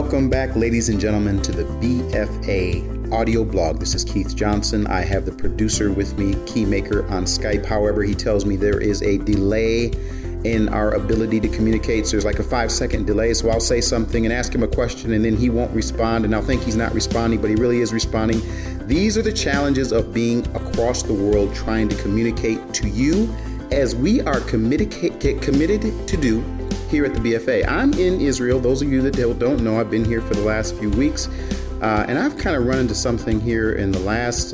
Welcome back, ladies and gentlemen, to the BFA audio blog. This is Keith Johnson. I have the producer with me, Keymaker, on Skype. However, he tells me there is a delay in our ability to communicate. So there's like a 5-second delay. So I'll say something and ask him a question, and then he won't respond. And I'll think he's not responding, but he really is responding. These are the challenges of being across the world, trying to communicate to you as we are committed to do here at the BFA. I'm in Israel. Those of you that don't know, I've been here for the last few weeks, and I've kind of run into something here in the last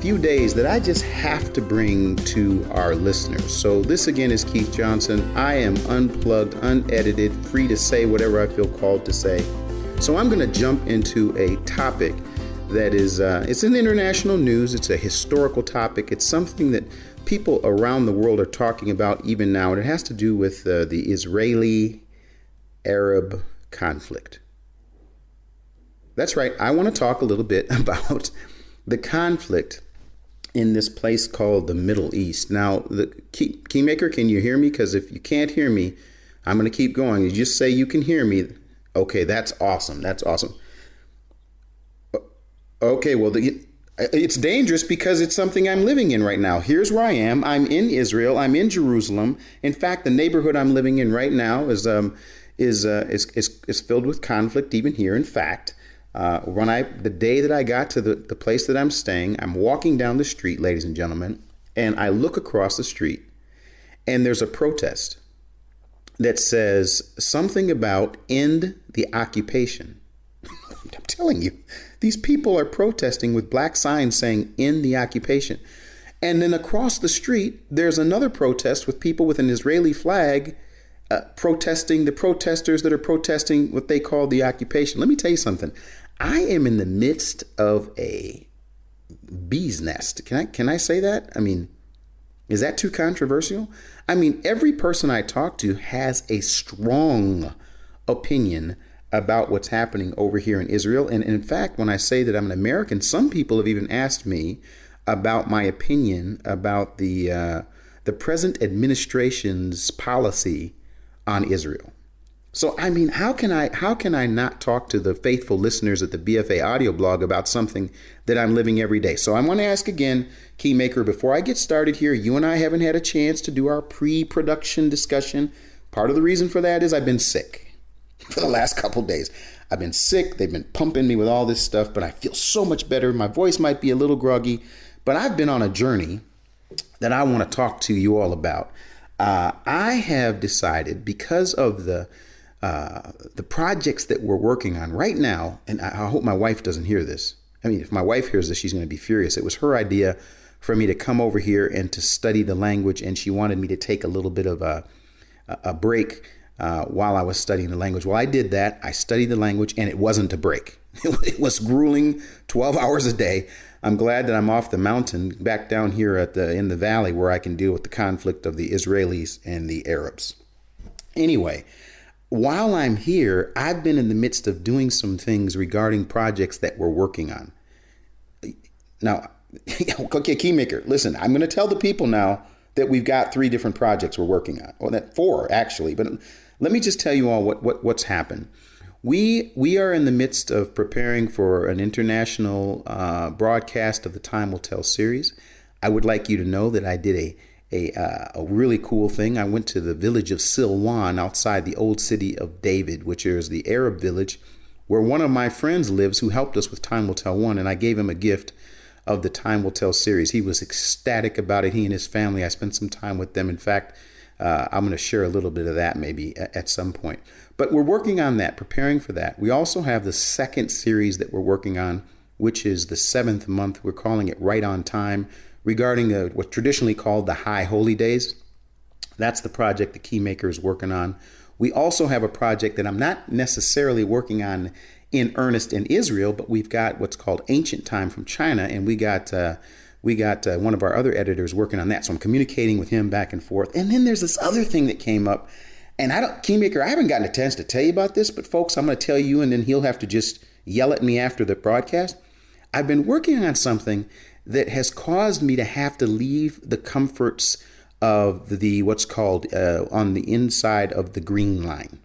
few days that I just have to bring to our listeners. So this again is Keith Johnson. I am unplugged, unedited, free to say whatever I feel called to say. So I'm going to jump into a topic that is, it's in international news. It's a historical topic. It's something that people around the world are talking about even now, and it has to do with the Israeli-Arab conflict. That's right. I want to talk a little bit about the conflict in this place called the Middle East. Now, the Keymaker, can you hear me? Because if you can't hear me, I'm going to keep going. You just say you can hear me. Okay, that's awesome. That's awesome. Okay, well, it's dangerous because it's something I'm living in right now. Here's where I am. I'm in Israel. I'm in Jerusalem. In fact, the neighborhood I'm living in right now is filled with conflict, even here. In fact, the day that I got to the place that I'm staying, I'm walking down the street, ladies and gentlemen, and I look across the street, and there's a protest that says something about end the occupation. I'm telling you. These people are protesting with black signs saying, "End the occupation." And then across the street, there's another protest with people with an Israeli flag protesting the protesters that are protesting what they call the occupation. Let me tell you something. I am in the midst of a bee's nest. Can I say that? I mean, is that too controversial? I mean, every person I talk to has a strong opinion about what's happening over here in Israel. And in fact, when I say that I'm an American, some people have even asked me about my opinion about the present administration's policy on Israel. So, I mean, how can I not talk to the faithful listeners at the BFA audio blog about something that I'm living every day? So I want to ask again, Keymaker, before I get started here, you and I haven't had a chance to do our pre-production discussion. Part of the reason for that is I've been sick. For the last couple of days, I've been sick. They've been pumping me with all this stuff, but I feel so much better. My voice might be a little groggy, but I've been on a journey that I want to talk to you all about. I have decided, because of the projects that we're working on right now, and I hope my wife doesn't hear this. I mean, if my wife hears this, she's going to be furious. It was her idea for me to come over here and to study the language, and she wanted me to take a little bit of a break while I was studying the language. Well, I did that. I studied the language, and it wasn't a break. It was grueling, 12 hours a day. I'm glad that I'm off the mountain, back down here in the valley, where I can deal with the conflict of the Israelis and the Arabs. Anyway, while I'm here, I've been in the midst of doing some things regarding projects that we're working on. Now, okay, Keymaker, listen, I'm going to tell the people now that we've got 3 different projects we're working on. Well, 4 actually, but let me just tell you all what's happened. We are in the midst of preparing for an international broadcast of the Time Will Tell series. I would like you to know that I did a really cool thing. I went to the village of Silwan outside the old city of David, which is the Arab village where one of my friends lives who helped us with Time Will Tell 1, and I gave him a gift of the Time Will Tell series. He was ecstatic about it. He and his family, I spent some time with them. In fact, I'm going to share a little bit of that maybe at some point. But we're working on that, preparing for that. We also have the second series that we're working on, which is the 7th month. We're calling it Right on Time, regarding what's traditionally called the High Holy Days. That's the project the Keymaker is working on. We also have a project that I'm not necessarily working on in earnest in Israel, but we've got what's called Ancient Time from China, and we got one of our other editors working on that. So I'm communicating with him back and forth. And then there's this other thing that came up, and Keymaker, I haven't gotten a chance to tell you about this, but folks, I'm going to tell you, and then he'll have to just yell at me after the broadcast. I've been working on something that has caused me to have to leave the comforts of the what's called on the inside of the Green Line.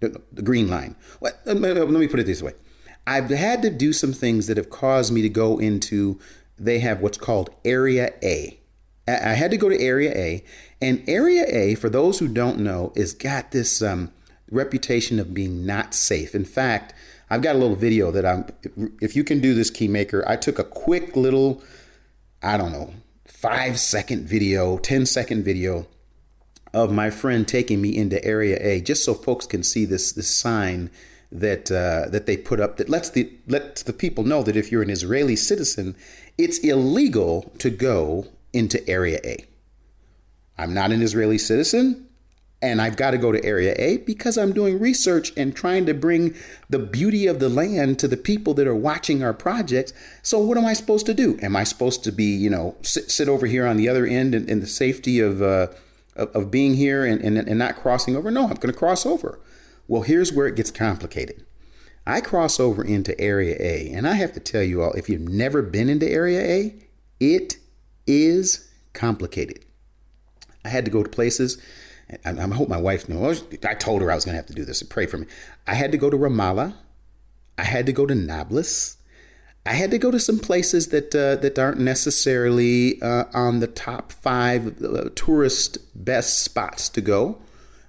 the green line. Let me put it this way. I've had to do some things that have caused me to go into, they have what's called Area A. I had to go to Area A. And Area A, for those who don't know, is got this reputation of being not safe. In fact, I've got a little video that if you can do this, Keymaker, I took a quick little, 5-second video, 10-second video of my friend taking me into Area A, just so folks can see this sign that they put up that lets the people know that if you're an Israeli citizen, it's illegal to go into Area A. I'm not an Israeli citizen, and I've got to go to Area A because I'm doing research and trying to bring the beauty of the land to the people that are watching our projects. So what am I supposed to do? Am I supposed to be, sit over here on the other end in the safety of being here and not crossing over? No, I'm going to cross over. Well, here's where it gets complicated. I cross over into Area A, and I have to tell you all, if you've never been into Area A, it is complicated. I had to go to places. I hope my wife knows. I told her I was going to have to do this, and pray for me. I had to go to Ramallah. I had to go to Nablus. I had to go to some places that aren't necessarily on the top 5 tourist best spots to go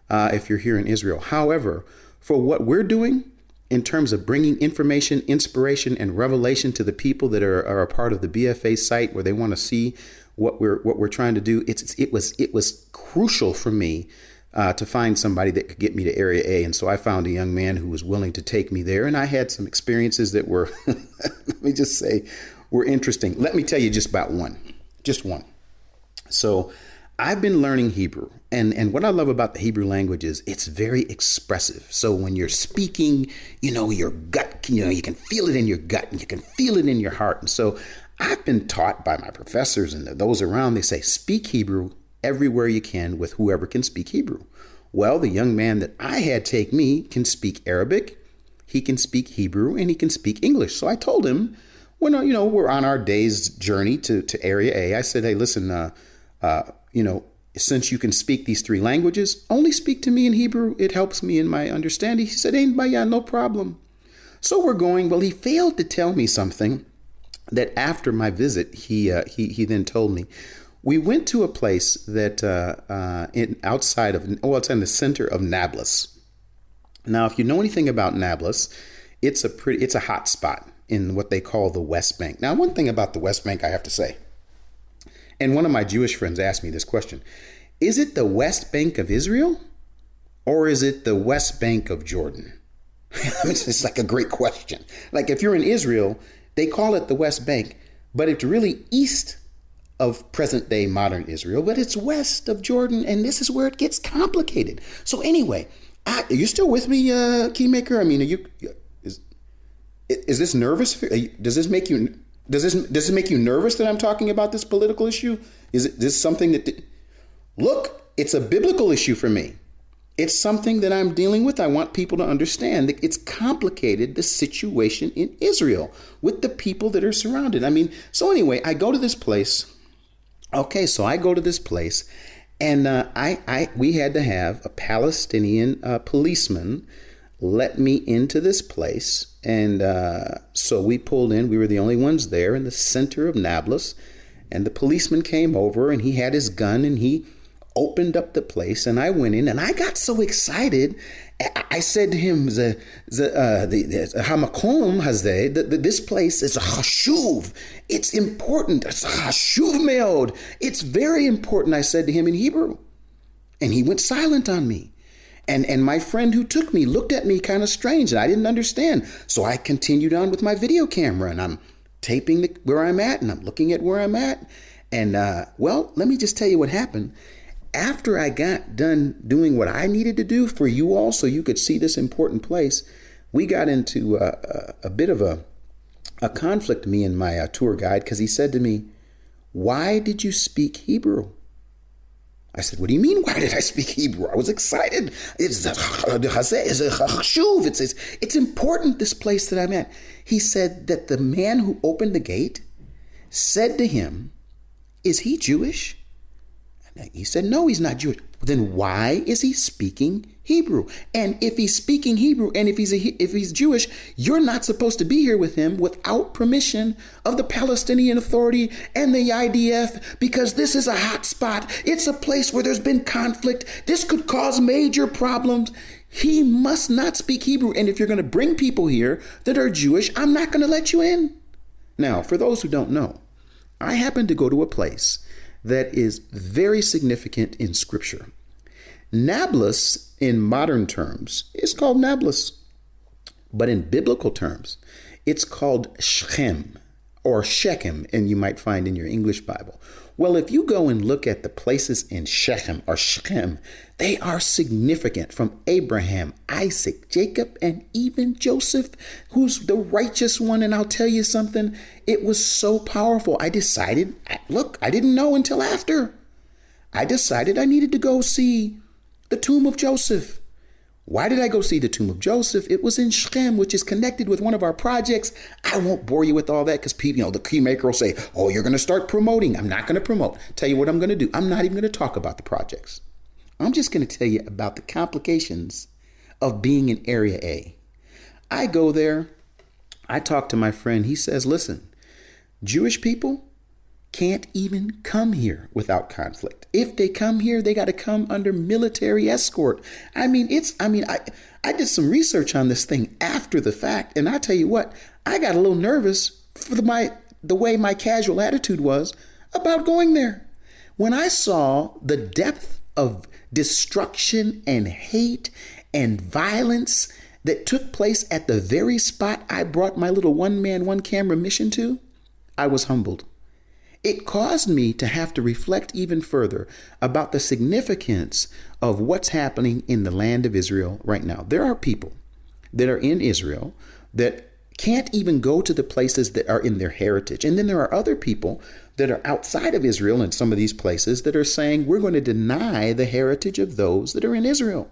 if you're here in Israel. However, for what we're doing in terms of bringing information, inspiration, and revelation to the people that are a part of the BFA site where they want to see what we're trying to do, it was crucial for me to find somebody that could get me to Area A. And so I found a young man who was willing to take me there. And I had some experiences that were, let me just say, were interesting. Let me tell you just one. So I've been learning Hebrew. And what I love about the Hebrew language is it's very expressive. So when you're speaking, your gut, you can feel it in your gut and you can feel it in your heart. And so I've been taught by my professors and those around, they say, speak Hebrew everywhere you can with whoever can speak Hebrew. Well, the young man that I had take me can speak Arabic, he can speak Hebrew, and he can speak English. So I told him, when we're on our day's journey to Area A, I said, hey, listen, since you can speak these 3 languages, only speak to me in Hebrew. It helps me in my understanding. He said, ain't baya, no problem. So we're going. Well, he failed to tell me something that after my visit, he then told me. We went to a place that it's in the center of Nablus. Now, if you know anything about Nablus, it's a hot spot in what they call the West Bank. Now, one thing about the West Bank I have to say, and one of my Jewish friends asked me this question, is it the West Bank of Israel or is it the West Bank of Jordan? It's like a great question. Like if you're in Israel, they call it the West Bank, but it's really east of present day modern Israel, but it's west of Jordan. And this is where it gets complicated. So anyway, are you still with me, Keymaker? I mean, is this nervous? Does this make you nervous that I'm talking about this political issue? Is this something look, it's a biblical issue for me. It's something that I'm dealing with. I want people to understand that it's complicated, the situation in Israel with the people that are surrounded. I mean, so anyway, I go to this place. Okay, so I go to this place and we had to have a Palestinian policeman let me into this place. And so we pulled in. We were the only ones there in the center of Nablus. And the policeman came over and he had his gun and he opened up the place, and I went in and I got so excited. I said to him, the Hamakom hazeh, this place is a chashuv. It's important. It's a chashuv meod. It's very important, I said to him in Hebrew. And he went silent on me. And my friend who took me looked at me kind of strange, and I didn't understand. So I continued on with my video camera, and I'm taping where I'm at, and I'm looking at where I'm at. And, well, let me just tell you what happened. After I got done doing what I needed to do for you all so you could see this important place, we got into a bit of a conflict, me and my tour guide, because he said to me, "Why did you speak Hebrew?" I said, "What do you mean, why did I speak Hebrew?" I was excited. It's important, this place that I'm at. He said that the man who opened the gate said to him, "Is he Jewish?" He said, no, he's not Jewish. Then why is he speaking Hebrew? And if he's speaking Hebrew and if he's Jewish, you're not supposed to be here with him without permission of the Palestinian Authority and the IDF, because this is a hot spot. It's a place where there's been conflict. This could cause major problems. He must not speak Hebrew. And if you're going to bring people here that are Jewish, I'm not going to let you in. Now, for those who don't know, I happen to go to a place that is very significant in Scripture. Nablus, in modern terms, is called Nablus. But in biblical terms, it's called Shechem or Shechem, and you might find in your English Bible. Well, if you go and look at the places in Shechem or Shechem, they are significant, from Abraham, Isaac, Jacob, and even Joseph, who's the righteous one. And I'll tell you something, it was so powerful. I decided, look, I didn't know until after. I decided I needed to go see the tomb of Joseph. Why did I go see the tomb of Joseph? It was in Shechem, which is connected with one of our projects. I won't bore you with all that because people, the Keymaker will say, oh, you're going to start promoting. I'm not going to promote. Tell you what I'm going to do. I'm not even going to talk about the projects. I'm just going to tell you about the complications of being in Area A. I go there. I talk to my friend. He says, listen, Jewish people can't even come here without conflict. If they come here, they got to come under military escort. I did some research on this thing after the fact, and I tell you what, I got a little nervous for the way my casual attitude was about going there. When I saw the depth of destruction and hate and violence that took place at the very spot I brought my little one-man, one-camera mission to, I was humbled. It caused me to have to reflect even further about the significance of what's happening in the land of Israel right now. There are people that are in Israel that can't even go to the places that are in their heritage. And then there are other people that are outside of Israel in some of these places that are saying we're going to deny the heritage of those that are in Israel.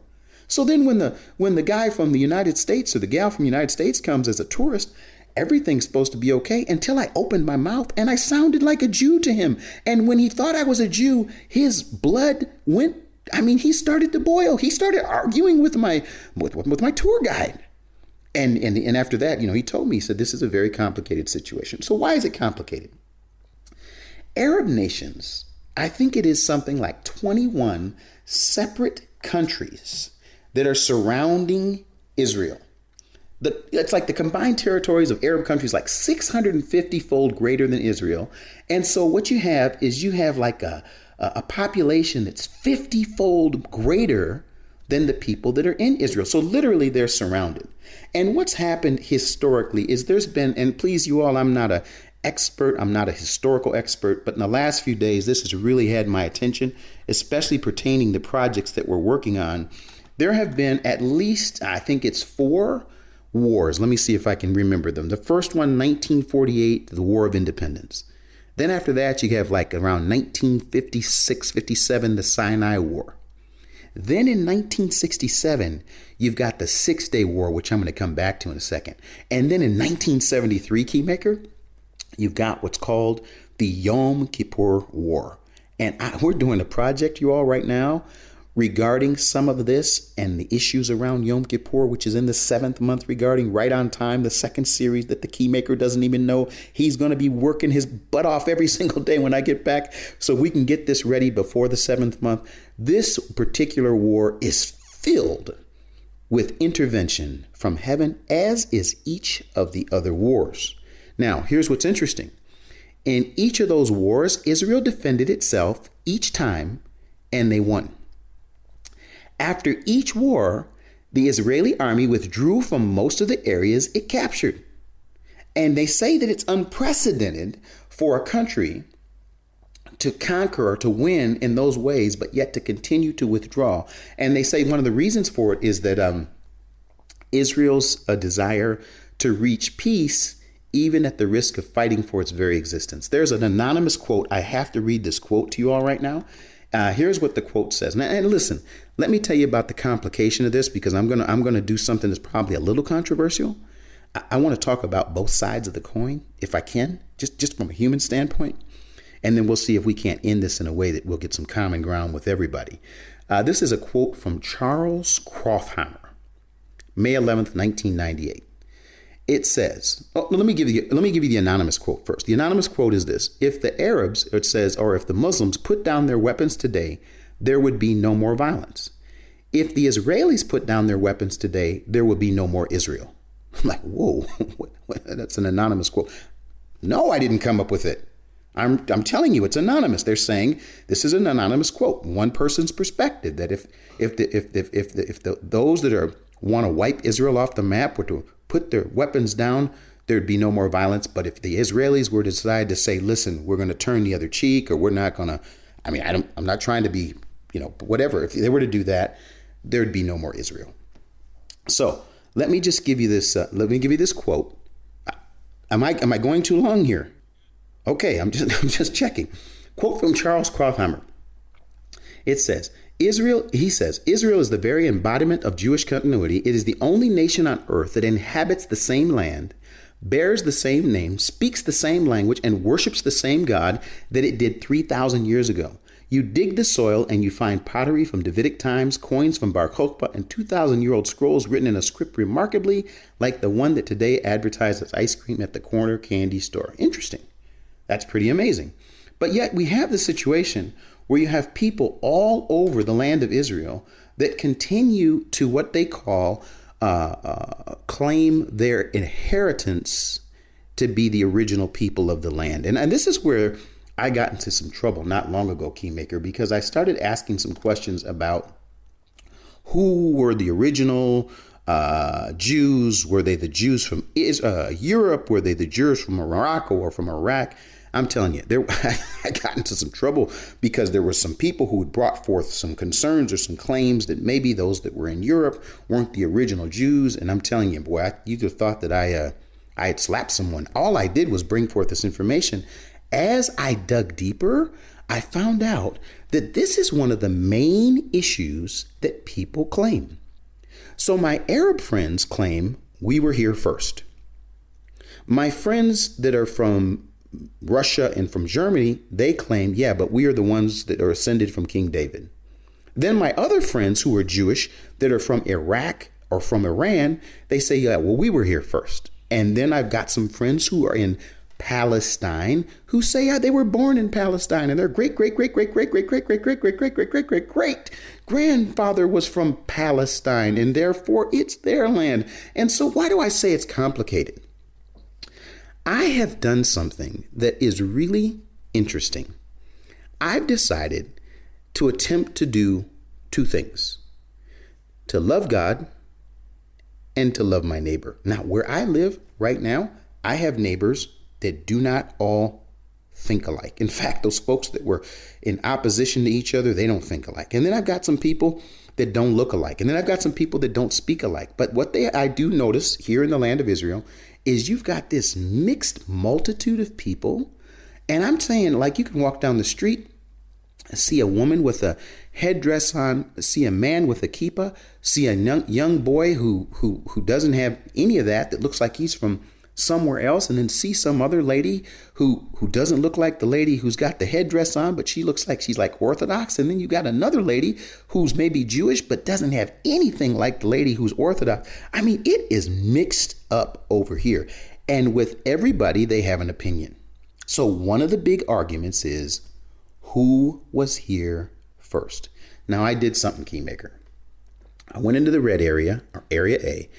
So then when the guy from the United States or the gal from the United States comes as a tourist, everything's supposed to be okay until I opened my mouth and I sounded like a Jew to him. And when he thought I was a Jew, his blood went, he started to boil. He started arguing with my tour guide. And after that, he told me, he said, this is a very complicated situation. So why is it complicated? Arab nations, I think it is something like 21 separate countries that are surrounding Israel. It's like the combined territories of Arab countries, like 650-fold greater than Israel. And so what you have is like a population that's 50-fold greater than the people that are in Israel. So literally they're surrounded. And what's happened historically is there's been, and please you all, I'm not an expert, I'm not a historical expert, but in the last few days, this has really had my attention, especially pertaining to projects that we're working on. There have been at least, I think it's 4 wars. Let me see if I can remember them. The first one, 1948, the War of Independence. Then after that, you have like around 1956, 57, the Sinai War. Then in 1967, you've got the 6-Day War, which I'm going to come back to in a second. And then in 1973, Keymaker, you've got what's called the Yom Kippur War. And we're doing a project, you all, right now regarding some of this and the issues around Yom Kippur, which is in the 7th month, regarding Right on Time, the second series that the Keymaker doesn't even know. He's going to be working his butt off every single day when I get back so we can get this ready before the 7th month. This particular war is filled with intervention from heaven, as is each of the other wars. Now, here's what's interesting. In each of those wars, Israel defended itself each time, and they won. After each war, the Israeli army withdrew from most of the areas it captured. And they say that it's unprecedented for a country to conquer or to win in those ways, but yet to continue to withdraw. And they say one of the reasons for it is that Israel's desire to reach peace, even at the risk of fighting for its very existence. There's an anonymous quote. I have to read this quote to you all right now. Here's what the quote says. And listen, let me tell you about the complication of this, because I'm gonna do something that's probably a little controversial. I want to talk about both sides of the coin, if I can, just from a human standpoint. and then we'll see if we can't end this in a way that we'll get some common ground with everybody. This is a quote from Charles Krauthammer, May 11th, 1998. It says, let me give you the anonymous quote first. The anonymous quote is this: if the Arabs, it says, or if the Muslims put down their weapons today, there would be no more violence. If the Israelis put down their weapons today, there would be no more Israel. I'm like, whoa, that's an anonymous quote. No, I didn't come up with it. I'm telling you, it's anonymous. They're saying this is an anonymous quote, one person's perspective, that if those that want to wipe Israel off the map were to put their weapons down, there'd be no more violence. But if the Israelis were to decide to say, listen, we're going to turn the other cheek, or we're not going to, I'm not trying to be, whatever. If they were to do that, there'd be no more Israel. So let me just give you this. Let me give you this quote. Am I going too long here? Okay, I'm just checking. Quote from Charles Krauthammer. It says, Israel is the very embodiment of Jewish continuity. It is the only nation on earth that inhabits the same land, bears the same name, speaks the same language, and worships the same God that it did 3,000 years ago. You dig the soil and you find pottery from Davidic times, coins from Bar Kokhba, and 2,000-year-old scrolls written in a script remarkably like the one that today advertises ice cream at the corner candy store. Interesting. That's pretty amazing. But yet we have the situation where you have people all over the land of Israel that continue to what they call claim their inheritance to be the original people of the land. And this is where I got into some trouble not long ago, Keymaker, because I started asking some questions about who were the original Jews. Were they the Jews from Europe? Were they the Jews from Morocco or from Iraq? I'm telling you, I got into some trouble because there were some people who had brought forth some concerns or some claims that maybe those that were in Europe weren't the original Jews. And I'm telling you, boy, you'd have thought that I had slapped someone. All I did was bring forth this information. As I dug deeper, I found out that this is one of the main issues that people claim. So my Arab friends claim we were here first. My friends that are from Russia and from Germany, they claim, yeah, but we are the ones that are ascended from King David. Then my other friends who are Jewish that are from Iraq or from Iran, they say, yeah, well, we were here first. And then I've got some friends who are in Palestine who say, yeah, they were born in Palestine and their great grandfather was from Palestine and therefore it's their land. And so why do I say it's complicated? I have done something that is really interesting. I've decided to attempt to do two things: to love God and to love my neighbor. Now, where I live right now, I have neighbors that do not all think alike. In fact, those folks that were in opposition to each other, they don't think alike. And then I've got some people that don't look alike. And then I've got some people that don't speak alike. But what I do notice here in the land of Israel is you've got this mixed multitude of people. And I'm saying, like, you can walk down the street, see a woman with a headdress on, see a man with a kippah, see a young boy who doesn't have any of that looks like he's from somewhere else, and then see some other lady who doesn't look like the lady who's got the headdress on, but she looks like she's like Orthodox. And then you got another lady who's maybe Jewish, but doesn't have anything like the lady who's Orthodox. I mean, it is mixed up over here. And with everybody, they have an opinion. So one of the big arguments is, who was here first? Now, I did something, Keymaker. I went into the red area, or area A,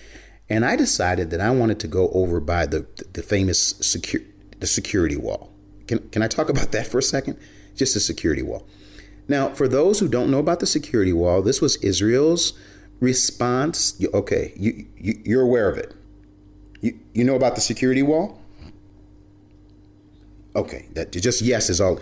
and I decided that I wanted to go over by the famous security wall. Can I talk about that for a second? Just the security wall. Now, for those who don't know about the security wall, this was Israel's response. Okay, you're aware of it. You know about the security wall? Okay, that just yes is all.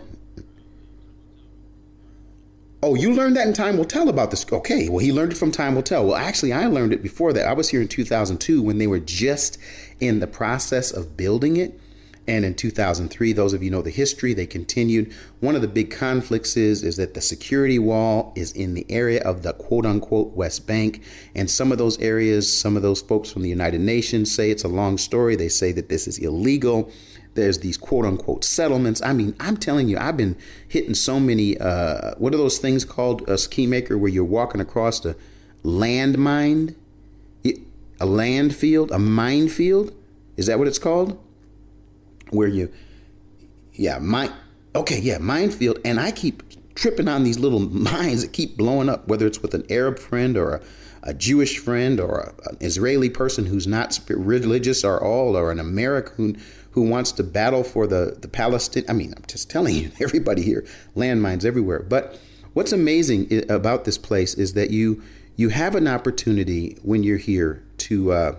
Oh, you learned that in Time Will Tell about this. Okay, well, he learned it from Time Will Tell. Well, actually, I learned it before that. I was here in 2002 when they were just in the process of building it. And in 2003, those of you know the history, they continued. One of the big conflicts is that the security wall is in the area of the quote unquote West Bank. And some of those areas, some of those folks from the United Nations say it's a long story. They say that this is illegal. There's these quote unquote settlements. I mean, I'm telling you, I've been hitting so many, what are those things called, a ski maker, where you're walking across the landmine, a landfield, a minefield. Is that what it's called? Where you, minefield. And I keep tripping on these little mines that keep blowing up, whether it's with an Arab friend or a Jewish friend or an Israeli person who's not religious or an American who wants to battle for the Palestine. I mean, I'm just telling you, everybody here, landmines everywhere. But what's amazing about this place is that you have an opportunity when you're here to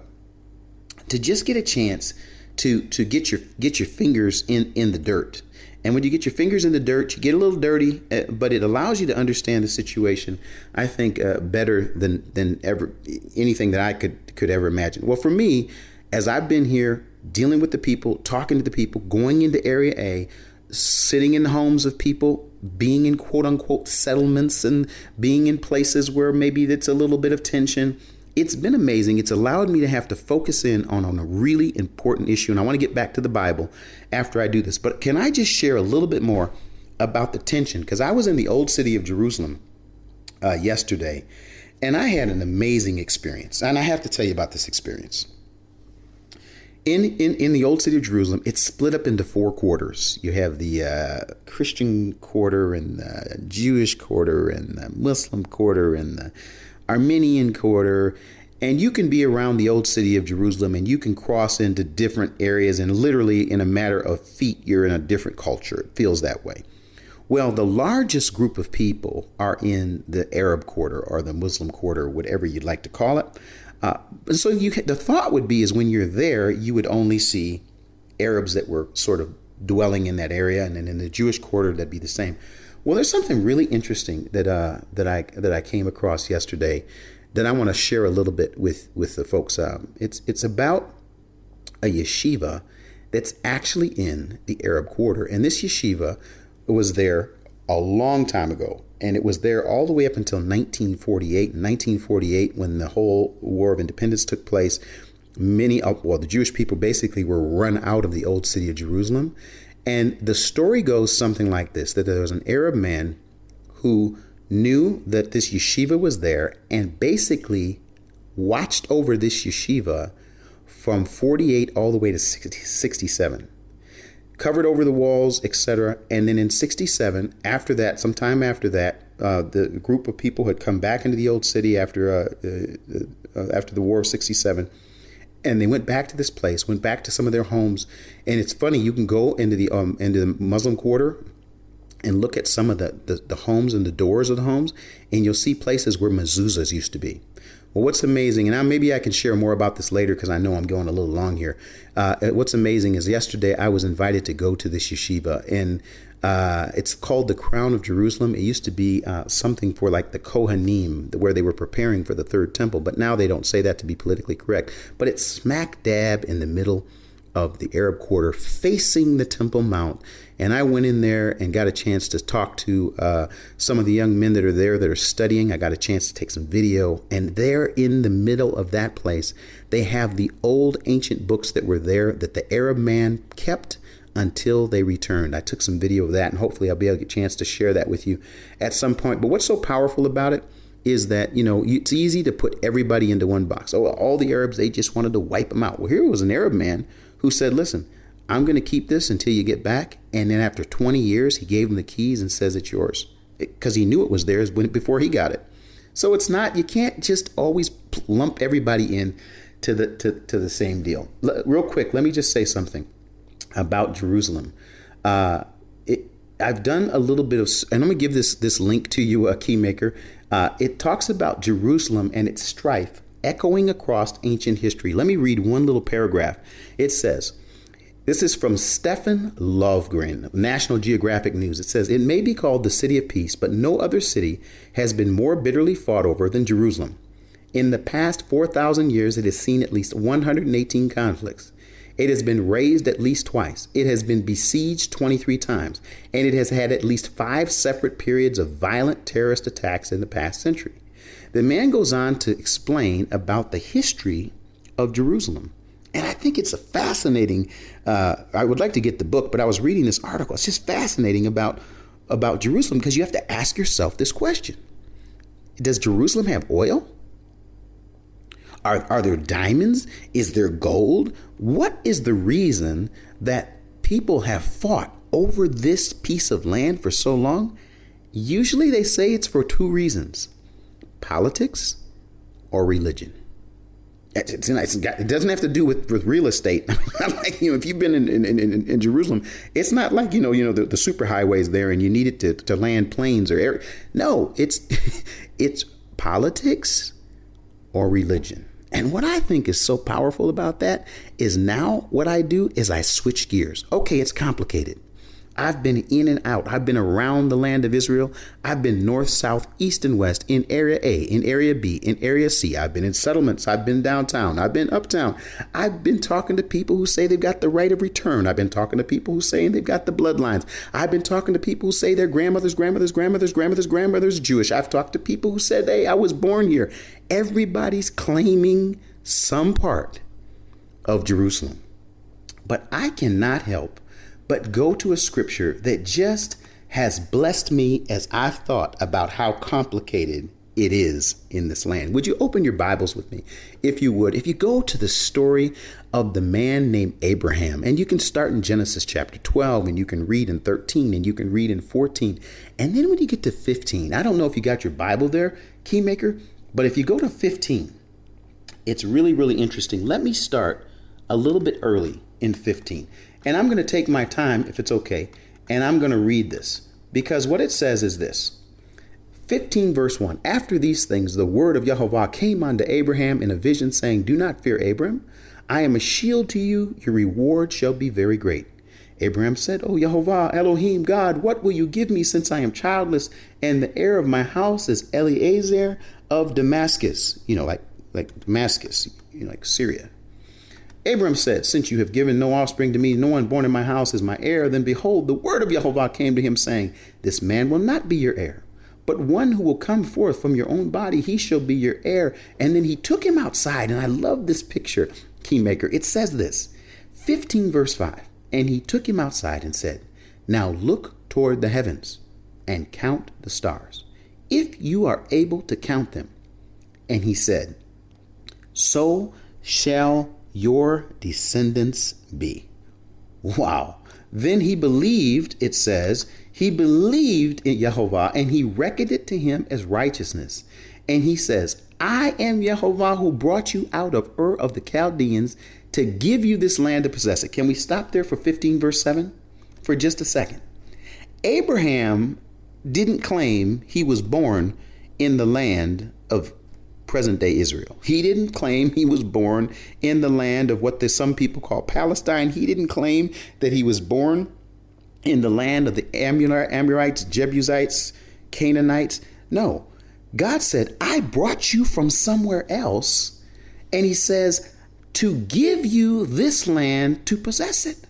just get a chance to get your fingers in the dirt. And when you get your fingers in the dirt, you get a little dirty, but it allows you to understand the situation, I think, better than ever anything that I could ever imagine. Well, for me, as I've been here dealing with the people, talking to the people, going into Area A, sitting in the homes of people, being in quote unquote settlements and being in places where maybe it's a little bit of tension, it's been amazing. It's allowed me to have to focus in on a really important issue. And I want to get back to the Bible after I do this. But can I just share a little bit more about the tension? Because I was in the old city of Jerusalem yesterday, and I had an amazing experience. And I have to tell you about this experience. In the old city of Jerusalem, it's split up into 4 quarters. You have the Christian quarter and the Jewish quarter and the Muslim quarter and the Armenian quarter, and you can be around the old city of Jerusalem and you can cross into different areas, and literally in a matter of feet, you're in a different culture. It feels that way. Well, the largest group of people are in the Arab quarter or the Muslim quarter, whatever you'd like to call it. So the thought would be is when you're there, you would only see Arabs that were sort of dwelling in that area, and then in the Jewish quarter, that'd be the same. Well, there's something really interesting that I came across yesterday that I want to share a little bit with the folks. It's about a yeshiva that's actually in the Arab quarter, and this yeshiva was there a long time ago, and it was there all the way up until 1948. In 1948, when the whole War of Independence took place, the Jewish people basically were run out of the old city of Jerusalem. And the story goes something like this, that there was an Arab man who knew that this yeshiva was there and basically watched over this yeshiva from 48 all the way to 67, covered over the walls, etc. And then in 67, after that, sometime after that, the group of people had come back into the old city after the War of 67. And they went back to this place, went back to some of their homes. And it's funny, you can go into the Muslim quarter and look at some of the homes and the doors of the homes, and you'll see places where mezuzahs used to be. Well, what's amazing, and maybe I can share more about this later because I know I'm going a little long here. What's amazing is yesterday I was invited to go to this yeshiva, and it's called the Crown of Jerusalem. It used to be something for like the Kohanim, where they were preparing for the third temple, but now they don't say that to be politically correct. But it's smack dab in the middle of the Arab quarter, facing the Temple Mount. And I went in there and got a chance to talk to some of the young men that are there that are studying. I got a chance to take some video. And there in the middle of that place, they have the old ancient books that were there that the Arab man kept until they returned. I took some video of that, and hopefully I'll be able to get a chance to share that with you at some point. But what's so powerful about it is that, it's easy to put everybody into one box. Oh, all the Arabs, they just wanted to wipe them out. Well, here was an Arab man who said, listen, I'm going to keep this until you get back. And then after 20 years, he gave him the keys and says it's yours, because he knew it was theirs before he got it. So it's not, you can't just always lump everybody in to the same deal. Real quick, let me just say something about Jerusalem. I've done a little bit of, and I'm going to give this link to you, a Keymaker. It talks about Jerusalem and its strife echoing across ancient history. Let me read one little paragraph. It says, this is from Stefan Lovgren, National Geographic News. It says, it may be called the city of peace, but no other city has been more bitterly fought over than Jerusalem. In the past 4,000 years, it has seen at least 118 conflicts. It has been razed at least twice. It has been besieged 23 times, and it has had at least 5 separate periods of violent terrorist attacks in the past century. The man goes on to explain about the history of Jerusalem. And I think it's a fascinating, I would like to get the book, but I was reading this article. It's just fascinating about Jerusalem, because you have to ask yourself this question. Does Jerusalem have oil? Are there diamonds? Is there gold? What is the reason that people have fought over this piece of land for so long? Usually they say it's for two reasons: politics or religion. It doesn't have to do with real estate. Like, if you've been in Jerusalem, it's not like, the super highways there and you need it to land planes or air. No, it's politics or religion. And what I think is so powerful about that is now what I do is I switch gears. Okay, it's complicated. I've been in and out. I've been around the land of Israel. I've been north, south, east, and west, in area A, in area B, in area C. I've been in settlements. I've been downtown. I've been uptown. I've been talking to people who say they've got the right of return. I've been talking to people who say they've got the bloodlines. I've been talking to people who say their grandmother's Jewish. I've talked to people who said, hey, I was born here. Everybody's claiming some part of Jerusalem. But I cannot help but go to a scripture that just has blessed me as I've thought about how complicated it is in this land. Would you open your Bibles with me, if you would? If you go to the story of the man named Abraham, and you can start in Genesis chapter 12, and you can read in 13, and you can read in 14. And then when you get to 15, I don't know if you got your Bible there, Keymaker, but if you go to 15, it's really, really interesting. Let me start a little bit early in 15. And I'm going to take my time, if it's okay, and I'm going to read this, because what it says is this. 15 verse 1. After these things, the word of Yehovah came unto Abraham in a vision, saying, do not fear, Abram. I am a shield to you. Your reward shall be very great. Abraham said, O Yehovah, Elohim, God, what will you give me, since I am childless, and the heir of my house is Eliezer of Damascus? Like Damascus, like Syria. Abram said, since you have given no offspring to me, no one born in my house is my heir. Then behold, the word of Yehovah came to him, saying, this man will not be your heir, but one who will come forth from your own body, he shall be your heir. And then he took him outside. And I love this picture, Keymaker. It says this, 15 verse 5. And he took him outside and said, now look toward the heavens and count the stars, if you are able to count them. And he said, so shall your descendants be. Wow. Then he believed, it says, he believed in Yehovah, and he reckoned it to him as righteousness. And he says, I am Yehovah who brought you out of Ur of the Chaldeans to give you this land to possess it. Can we stop there for 15 verse 7 for just a second? Abraham didn't claim he was born in the land of present day Israel. He didn't claim he was born in the land of what some people call Palestine. He didn't claim that he was born in the land of the Amorites, Jebusites, Canaanites. No, God said, I brought you from somewhere else. And he says, to give you this land to possess it.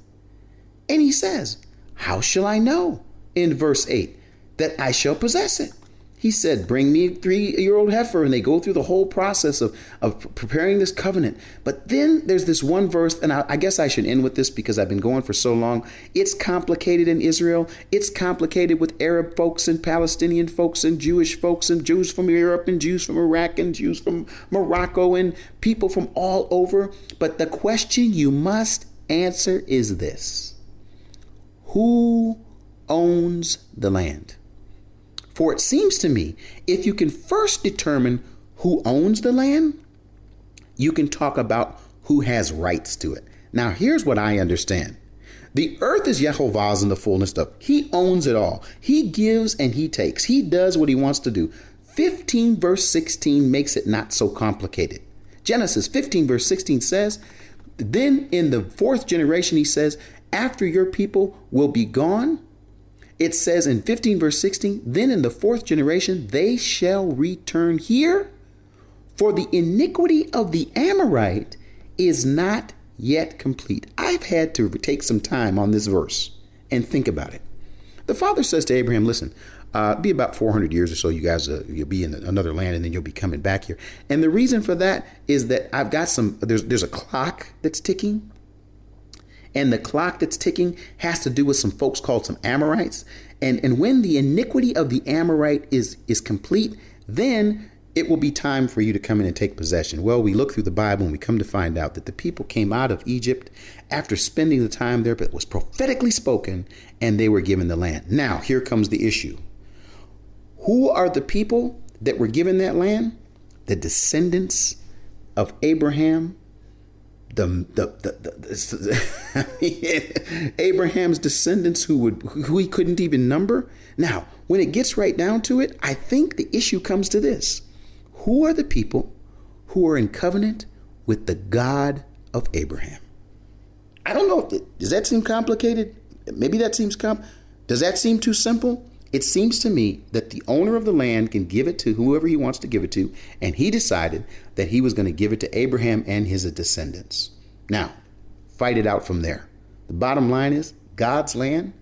And he says, how shall I know, in verse 8, that I shall possess it? He said, bring me a 3-year-old heifer. And they go through the whole process of preparing this covenant. But then there's this one verse, and I guess I should end with this because I've been going for so long. It's complicated in Israel. It's complicated with Arab folks and Palestinian folks and Jewish folks and Jews from Europe and Jews from Iraq and Jews from Morocco and people from all over. But the question you must answer is this: who owns the land? For it seems to me, if you can first determine who owns the land, you can talk about who has rights to it. Now, here's what I understand. The earth is Yehovah's in the fullness of. He owns it all. He gives and he takes. He does what he wants to do. 15 verse 16 makes it not so complicated. Genesis 15 verse 16 says, then in the fourth generation, he says, after your people will be gone, it says in 15 verse 16, then in the fourth generation, they shall return here, for the iniquity of the Amorite is not yet complete. I've had to take some time on this verse and think about it. The father says to Abraham, listen, Be about 400 years or so. You guys, you'll be in another land, and then you'll be coming back here. And the reason for that is that I've got there's a clock that's ticking. And the clock that's ticking has to do with some folks called some Amorites. And when the iniquity of the Amorite is complete, then it will be time for you to come in and take possession. Well, we look through the Bible and we come to find out that the people came out of Egypt after spending the time there, but it was prophetically spoken, and they were given the land. Now, here comes the issue. Who are the people that were given that land? The descendants of Abraham. Abraham's descendants who he couldn't even number. Now, when it gets right down to it, I think the issue comes to this. Who are the people who are in covenant with the God of Abraham? I don't know. Does that seem complicated? Maybe that seems does that seem too simple? It seems to me that the owner of the land can give it to whoever he wants to give it to, and he decided that he was going to give it to Abraham and his descendants. Now, fight it out from there. The bottom line is God's land,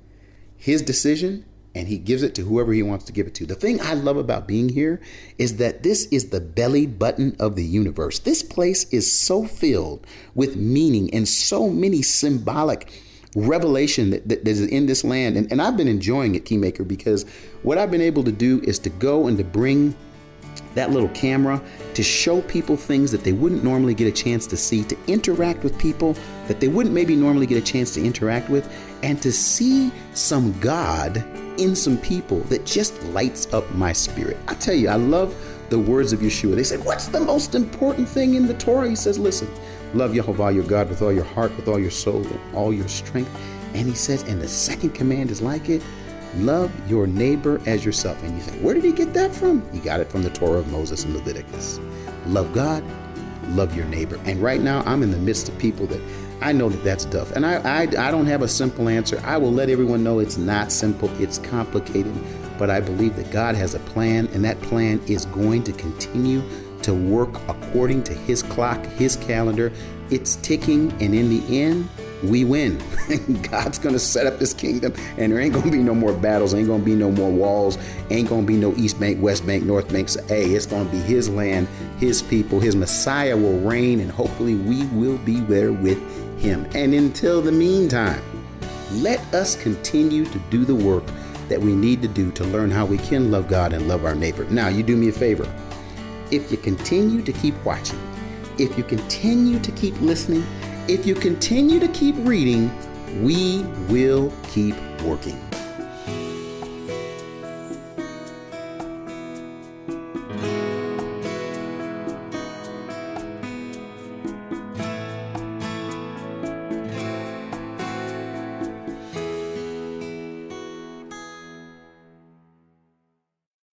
his decision, and he gives it to whoever he wants to give it to. The thing I love about being here is that this is the belly button of the universe. This place is so filled with meaning and so many symbolic revelation that is in this land. And I've been enjoying it, Keymaker, because what I've been able to do is to go and to bring that little camera to show people things that they wouldn't normally get a chance to see, to interact with people that they wouldn't maybe normally get a chance to interact with, and to see some God in some people that just lights up my spirit. I tell you, I love the words of Yeshua. They said, what's the most important thing in the Torah? He says, listen, love Yehovah your God with all your heart, with all your soul, and all your strength. And he says, and the second command is like it, love your neighbor as yourself. And you say, where did he get that from? He got it from the Torah of Moses and Leviticus. Love God, love your neighbor. And right now I'm in the midst of people that I know that that's tough. And I don't have a simple answer. I will let everyone know it's not simple. It's complicated. But I believe that God has a plan, and that plan is going to continue to work according to his clock, his calendar. It's ticking, and in the end, we win. God's going to set up this kingdom, and there ain't going to be no more battles, ain't going to be no more walls, ain't going to be no East Bank, West Bank, North Bank. So, hey, it's going to be his land, his people, his Messiah will reign, and hopefully we will be there with him. And until the meantime, let us continue to do the work that we need to do to learn how we can love God and love our neighbor. Now, you do me a favor. If you continue to keep watching, if you continue to keep listening, if you continue to keep reading, we will keep working.